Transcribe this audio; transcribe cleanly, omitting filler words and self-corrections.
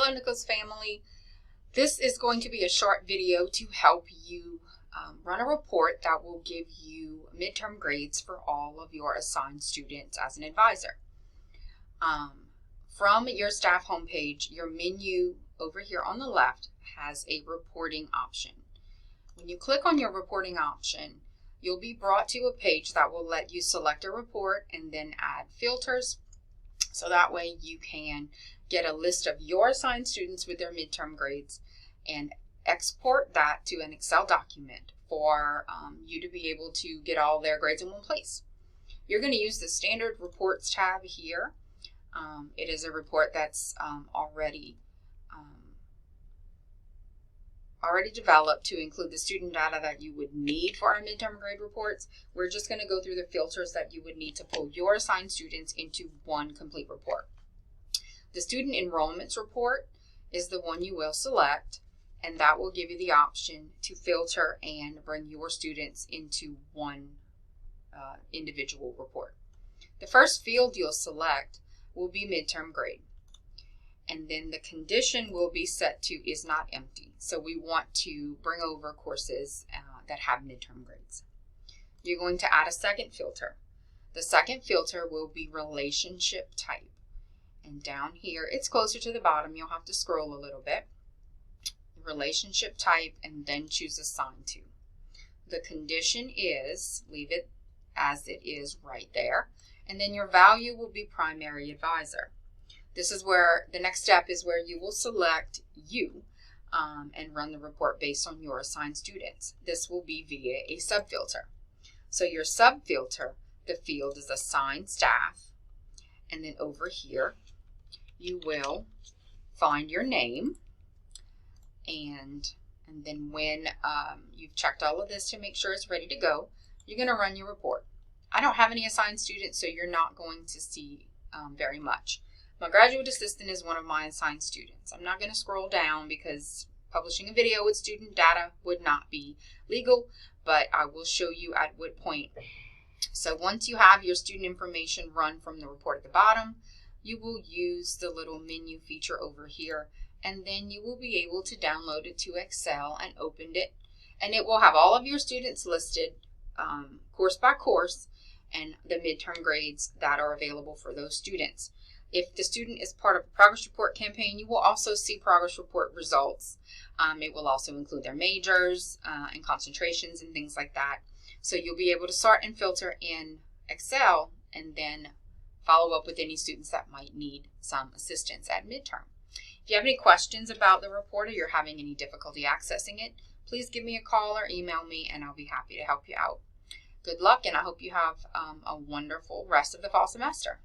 Hello Nichols family. This is going to be a short video to help you run a report that will give you midterm grades for all of your assigned students as an advisor. From your staff homepage, your menu over here on the left has a reporting option. When you click on your reporting option, you'll be brought to a page that will let you select a report and then add filters. So that way you can get a list of your assigned students with their midterm grades and export that to an Excel document for you to be able to get all their grades in one place. You're going to use the standard reports tab here. It is a report that's already developed to include the student data that you would need for our midterm grade reports. We're just going to go through the filters that you would need to pull your assigned students into one complete report. The student enrollments report is the one you will select, and that will give you the option to filter and bring your students into one individual report. The first field you'll select will be midterm grade. And then the condition will be set to is not empty. So we want to bring over courses that have midterm grades. You're going to add a second filter. The second filter will be relationship type. And down here, it's closer to the bottom. You'll have to scroll a little bit. Relationship type, and then choose assign to. The condition is, leave it as it is right there. And then your value will be primary advisor. This is where the next step is where you will select you and run the report based on your assigned students. This will be via a subfilter. So your subfilter, the field is assigned staff, and then over here you will find your name, and then when you've checked all of this to make sure it's ready to go, you're going to run your report. I don't have any assigned students, so you're not going to see very much. My graduate assistant is one of my assigned students. I'm not going to scroll down because publishing a video with student data would not be legal, but I will show you at what point. So once you have your student information run from the report at the bottom, you will use the little menu feature over here, and then you will be able to download it to Excel and open it. And it will have all of your students listed course by course and the midterm grades that are available for those students. If the student is part of a progress report campaign, you will also see progress report results. It will also include their majors and concentrations and things like that. So you'll be able to sort and filter in Excel and then follow up with any students that might need some assistance at midterm. If you have any questions about the report or you're having any difficulty accessing it, please give me a call or email me and I'll be happy to help you out. Good luck, and I hope you have a wonderful rest of the fall semester.